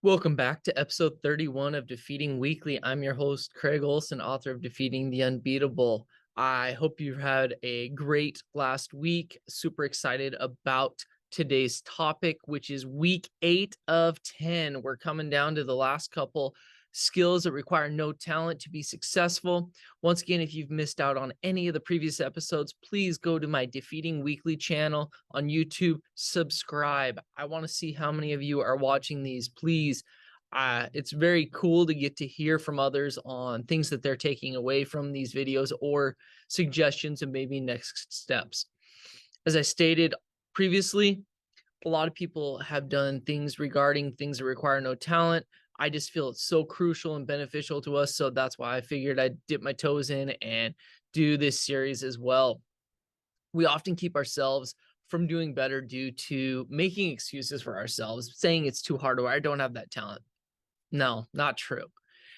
Welcome back to episode 31 of Defeating Weekly. I'm your host, Craig Olson, author of Defeating the Unbeatable. I hope you've had a great last week. Super excited about today's topic, which is week 8 of 10. We're coming down to the last couple skills that require no talent to be successful. Once again, if you've missed out on any of the previous episodes, please go to my Defeating Weekly channel on YouTube, subscribe. I want to see how many of you are watching these. Please, it's very cool to get to hear from others on things that they're taking away from these videos or suggestions and maybe next steps. As I stated previously, a lot of people have done things regarding things that require no talent. I just feel it's so crucial and beneficial to us. So that's why I figured I'd dip my toes in and do this series as well. We often keep ourselves from doing better due to making excuses for ourselves, saying it's too hard or I don't have that talent. No, not true.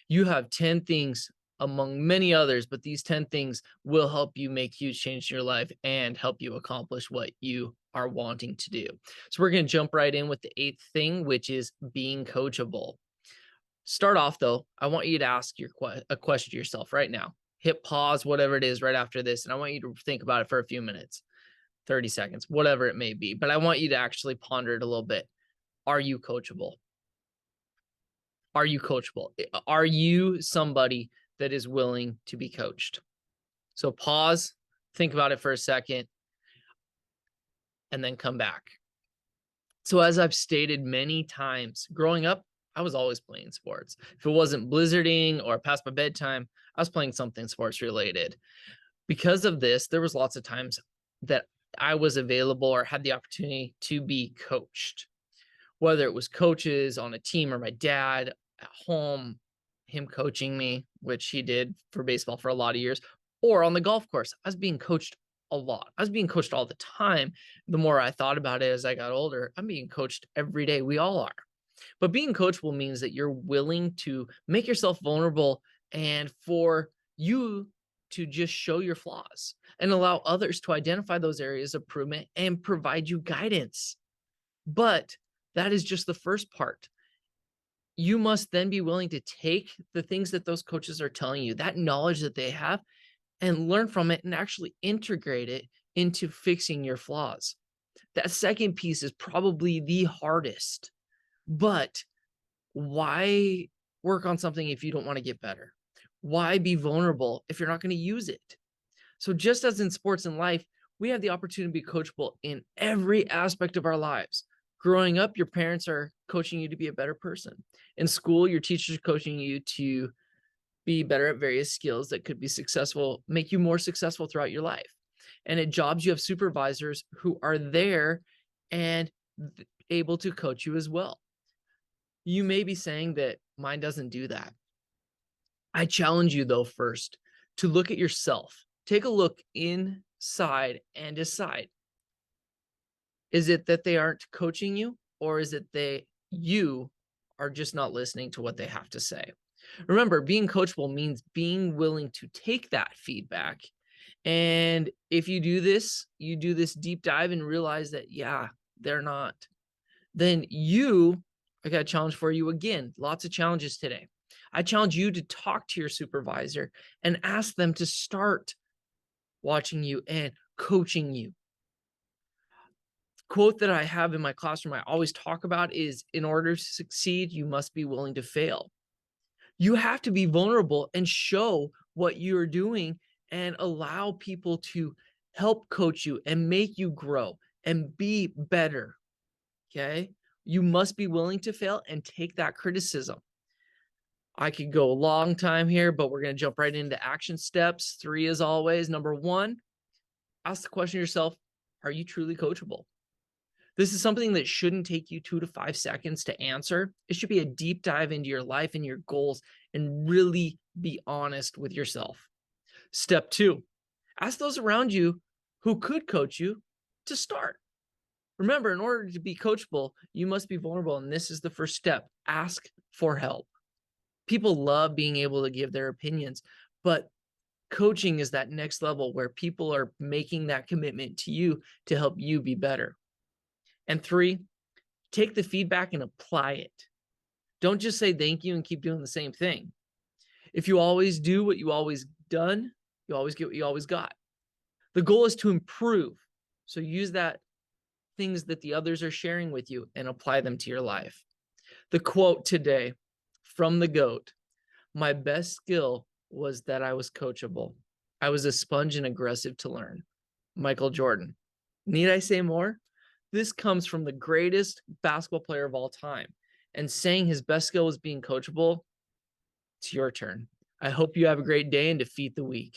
You have 10 things among many others, but these 10 things will help you make huge change in your life and help you accomplish what you are wanting to do. So we're going to jump right in with the 8th thing, which is being coachable. Start off though, I want you to ask a question to yourself right now. Hit pause, whatever it is, right after this, and I want you to think about it for a few minutes, 30 seconds, whatever it may be. But I want you to actually ponder it a little bit. Are you coachable? Are you coachable? Are you somebody that is willing to be coached? So pause, think about it for a second, and then come back. So as I've stated many times, growing up, I was always playing sports. If it wasn't blizzarding or past my bedtime, I was playing something sports related. Because of this, there was lots of times that I was available or had the opportunity to be coached, whether it was coaches on a team or my dad at home, him coaching me, which he did for baseball for a lot of years, or on the golf course. I was being coached a lot. I was being coached all the time. The more I thought about it as I got older, I'm being coached every day. We all are. But being coachable means that you're willing to make yourself vulnerable and for you to just show your flaws and allow others to identify those areas of improvement and provide you guidance. But that is just the first part. You must then be willing to take the things that those coaches are telling you, that knowledge that they have, and learn from it and actually integrate it into fixing your flaws. That second piece is probably the hardest. But why work on something if you don't want to get better? Why be vulnerable if you're not going to use it? So just as in sports and life, we have the opportunity to be coachable in every aspect of our lives. Growing up, your parents are coaching you to be a better person. In school, your teachers are coaching you to be better at various skills that could be successful, make you more successful throughout your life. And at jobs, you have supervisors who are there and able to coach you as well. You may be saying that mine doesn't do that. I challenge you, though, first to look at yourself. Take a look inside and decide. Is it that they aren't coaching you, or is it you are just not listening to what they have to say? Remember, being coachable means being willing to take that feedback. And if you do this deep dive and realize that, yeah, they're not, then I got a challenge for you again. Lots of challenges today. I challenge you to talk to your supervisor and ask them to start watching you and coaching you. Quote that I have in my classroom I always talk about is, in order to succeed, you must be willing to fail. You have to be vulnerable and show what you're doing and allow people to help coach you and make you grow and be better. Okay? You must be willing to fail and take that criticism. I could go a long time here, but we're going to jump right into action steps. 3, as always. Number 1, ask the question to yourself, are you truly coachable? This is something that shouldn't take you 2 to 5 seconds to answer. It should be a deep dive into your life and your goals and really be honest with yourself. Step 2, ask those around you who could coach you to start. Remember, in order to be coachable, you must be vulnerable. And this is the first step. Ask for help. People love being able to give their opinions, but coaching is that next level where people are making that commitment to you to help you be better. And 3, take the feedback and apply it. Don't just say thank you and keep doing the same thing. If you always do what you always done, you always get what you always got. The goal is to improve. So use that things that the others are sharing with you and apply them to your life. The quote today from the GOAT: my best skill was that I was coachable. I was a sponge and aggressive to learn. Michael Jordan. Need I say more? This comes from the greatest basketball player of all time. And saying his best skill was being coachable, it's your turn. I hope you have a great day and defeat the weak.